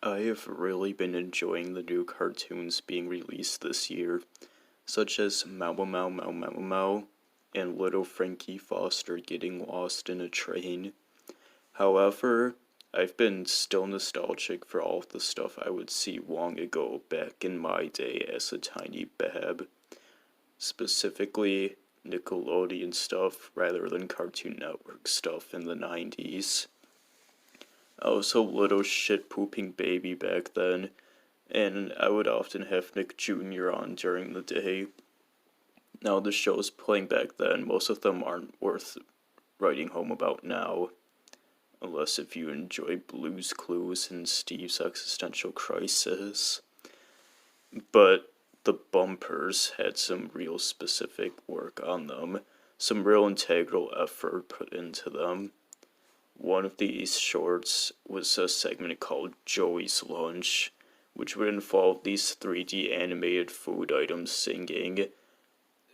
I have really been enjoying the new cartoons being released this year, such as Mau Mau Mau Mau Mau and Little Frankie Foster getting lost in a train. However, I've been still nostalgic for all of the stuff I would see long ago back in my day as a tiny bab, specifically Nickelodeon stuff rather than Cartoon Network stuff in the 90s. I was a little shit-pooping baby back then, and I would often have Nick Jr. on during the day. Now, the shows playing back then, most of them aren't worth writing home about now, unless if you enjoy Blue's Clues and Steve's Existential Crisis. But the bumpers had some real specific work on them, some real integral effort put into them. One of these shorts was a segment called Joey's Lunch, which would involve these 3D animated food items singing.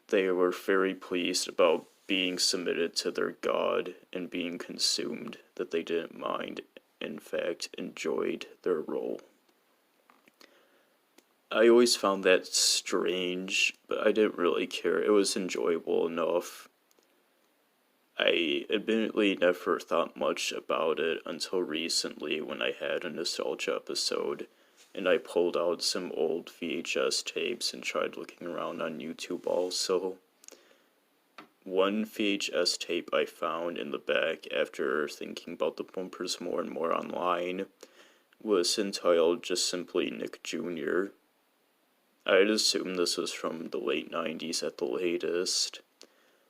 They were very pleased about being submitted to their god and being consumed, that they didn't mind, in fact, enjoyed their role. I always found that strange, but I didn't really care. It was enjoyable enough. I admittedly never thought much about it until recently when I had a nostalgia episode, and I pulled out some old VHS tapes and tried looking around on YouTube also. One VHS tape I found in the back after thinking about the bumpers more and more online was entitled just simply Nick Jr. I'd assume this was from the late 90s at the latest,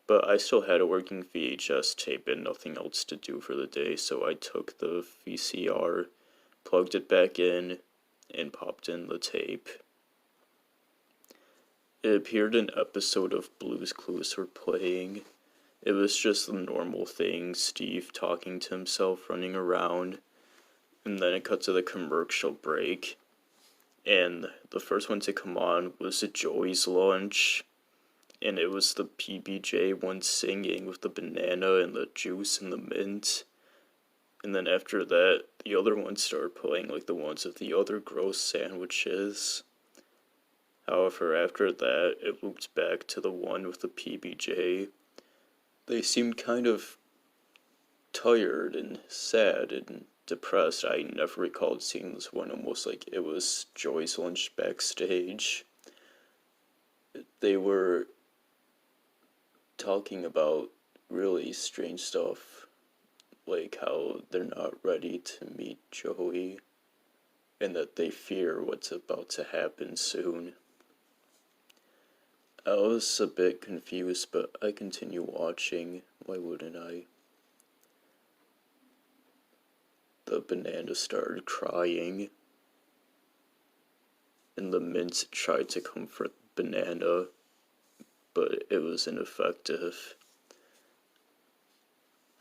but I still had a working VHS tape and nothing else to do for the day, so I took the VCR, plugged it back in, and popped in the tape. It appeared an episode of Blue's Clues were playing. It was just the normal thing, Steve talking to himself, running around, and then it cut to the commercial break. And the first one to come on was Joey's Lunch, and it was the PBJ one singing with the banana and the juice and the mint. And then after that, the other ones started playing like the ones of the other gross sandwiches. However, after that, it looped back to the one with the PBJ. They seemed kind of tired and sad and depressed. I never recalled seeing this one, almost like it was Joy's Lunch backstage. They were talking about really strange stuff, like how they're not ready to meet Joey, and that they fear what's about to happen soon. I was a bit confused, but I continue watching. Why wouldn't I? The banana started crying, and the mint tried to comfort the banana, but it was ineffective.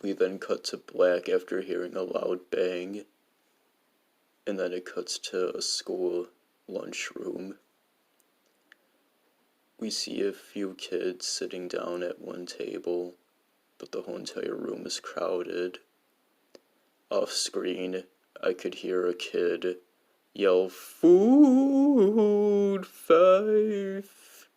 We then cut to black after hearing a loud bang, and then it cuts to a school lunchroom. We see a few kids sitting down at one table, but the whole entire room is crowded. Off screen, I could hear a kid yell, "Food 5!"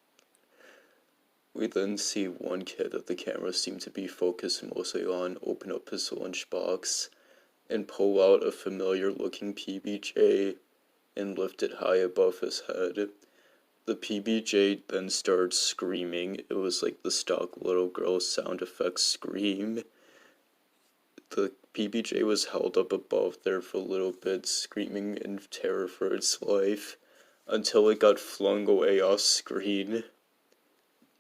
We then see one kid that the camera seemed to be focused mostly on open up his lunchbox and pull out a familiar looking PBJ and lift it high above his head. The PBJ then started screaming. It was like the stock little girl sound effect scream. The PBJ was held up above there for a little bit, screaming in terror for its life, until it got flung away off screen.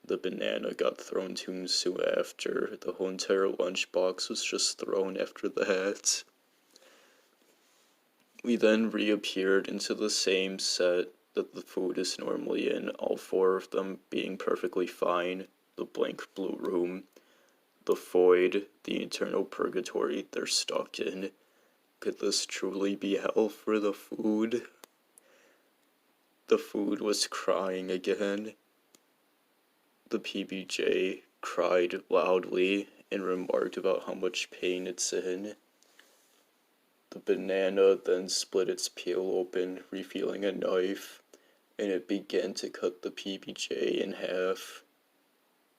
The banana got thrown too soon after. The whole entire lunchbox was just thrown after that. We then reappeared into the same set that the food is normally in, all four of them being perfectly fine. The blank blue room, the void, the eternal purgatory they're stuck in. Could this truly be hell for the food? The food was crying again. The PBJ cried loudly and remarked about how much pain it's in. The banana then split its peel open, revealing a knife, and it began to cut the PBJ in half.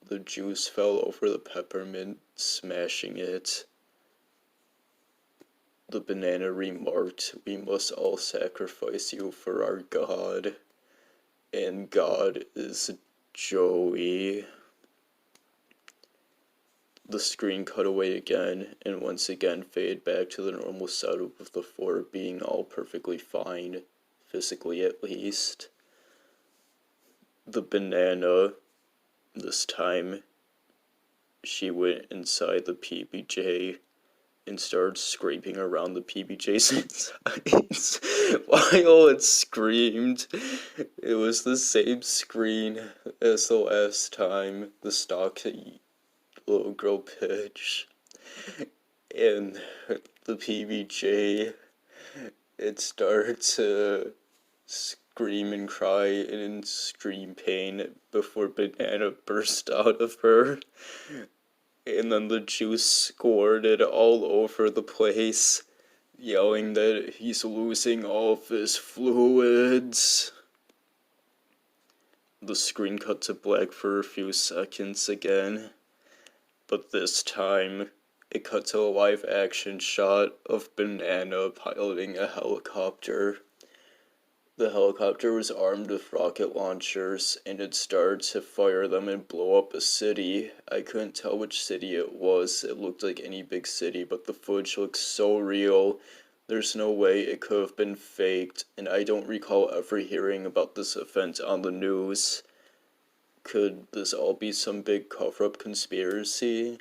The juice fell over the peppermint, smashing it. The banana remarked, "We must all sacrifice you for our God." And God is Joey. The screen cut away again, and once again faded back to the normal setup of the four being all perfectly fine, physically at least. The banana, this time, she went inside the PBJ and started scraping around the PBJ's insides while it screamed. It was the same screen as the last time, the stock little girl pitch, and the PBJ, it started to scream and cry in extreme pain before banana burst out of her, and then the juice squirted all over the place, yelling that he's losing all of his fluids. The screen cut to black for a few seconds again, but this time it cut to a live action shot of Banana piloting a helicopter. The helicopter was armed with rocket launchers, and it started to fire them and blow up a city. I couldn't tell which city it was. It looked like any big city, but the footage looked so real. There's no way it could have been faked, and I don't recall ever hearing about this event on the news. Could this all be some big cover-up conspiracy?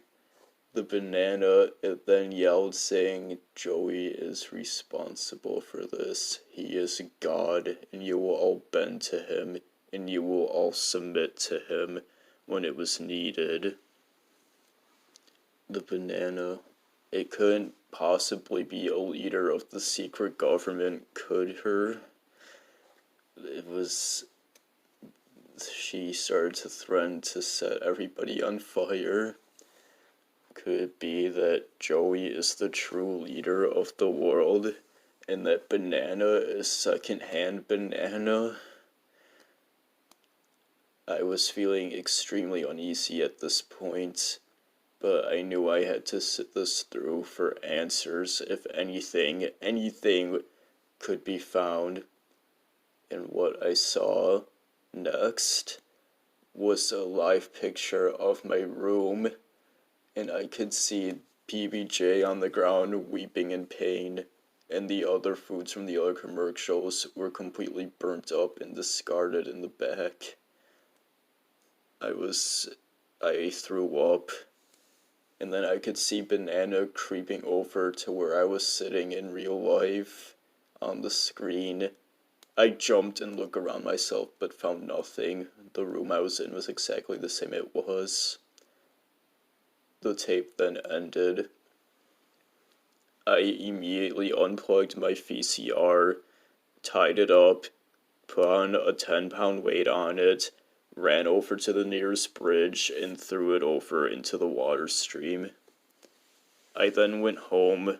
The banana, it then yelled, saying, "Joey is responsible for this. He is God, and you will all bend to him, and you will all submit to him when it was needed." The banana, it couldn't possibly be a leader of the secret government, could her? She started to threaten to set everybody on fire. Could it be that Joey is the true leader of the world, and that Banana is second-hand Banana? I was feeling extremely uneasy at this point, but I knew I had to sit this through for answers if anything could be found. And what I saw next was a live picture of my room, and I could see PBJ on the ground weeping in pain, and the other foods from the other commercials were completely burnt up and discarded in the back. I threw up, and then I could see Banana creeping over to where I was sitting in real life on the screen. I jumped and looked around myself, but found nothing. The room I was in was exactly the same it was. The tape then ended. I immediately unplugged my VCR, tied it up, put on a 10-pound weight on it, ran over to the nearest bridge, and threw it over into the water stream. I then went home.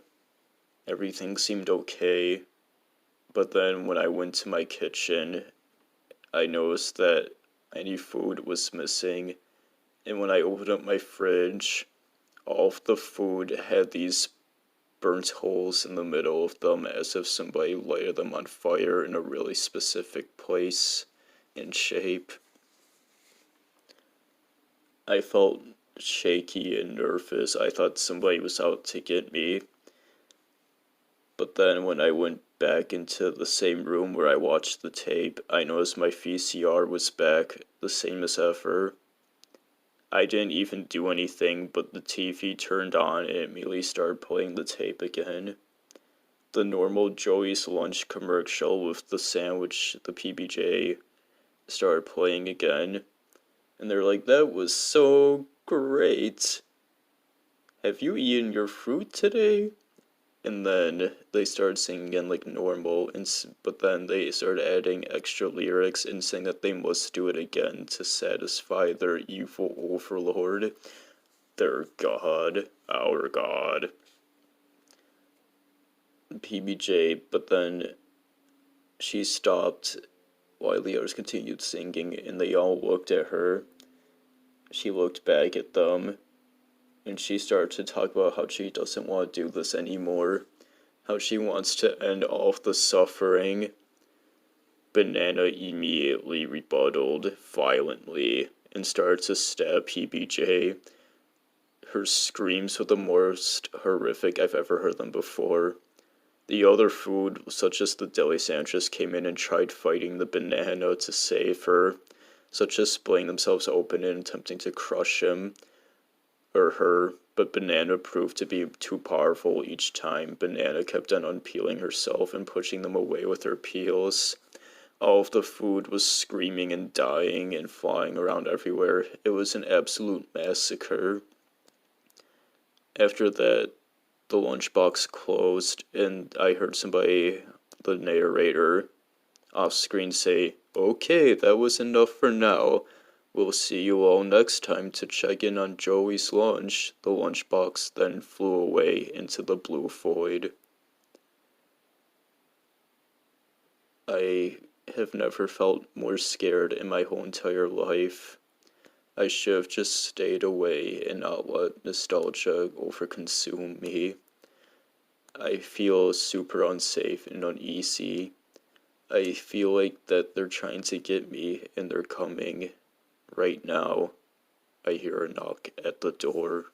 Everything seemed okay. But then when I went to my kitchen, I noticed that any food was missing. And when I opened up my fridge, all of the food had these burnt holes in the middle of them, as if somebody lighted them on fire in a really specific place and shape. I felt shaky and nervous. I thought somebody was out to get me. But then when I went back into the same room where I watched the tape, I noticed my VCR was back, the same as ever. I didn't even do anything, but the TV turned on and immediately started playing the tape again. The normal Joey's Lunch commercial with the sandwich, the PBJ, started playing again. And they're like, "That was so great. Have you eaten your fruit today?" And then they started singing again like normal, but then they started adding extra lyrics and saying that they must do it again to satisfy their evil overlord, their god, our god. PBJ, but then she stopped while the others continued singing, and they all looked at her. She looked back at them, and she started to talk about how she doesn't want to do this anymore, how she wants to end all of the suffering. Banana immediately rebutted violently and started to stab PBJ. Her screams were the most horrific I've ever heard them before. The other food, such as the deli sandwiches, came in and tried fighting the banana to save her, such as splitting themselves open and attempting to crush him or her, but Banana proved to be too powerful each time. Banana kept on unpeeling herself and pushing them away with her peels. All of the food was screaming and dying and flying around everywhere. It was an absolute massacre. After that, the lunchbox closed, and I heard somebody, the narrator, off screen say, "Okay, that was enough for now. We'll see you all next time to check in on Joey's lunch." The lunchbox then flew away into the blue void. I have never felt more scared in my whole entire life. I should have just stayed away and not let nostalgia overconsume me. I feel super unsafe and uneasy. I feel like that they're trying to get me, and they're coming. Right now, I hear a knock at the door.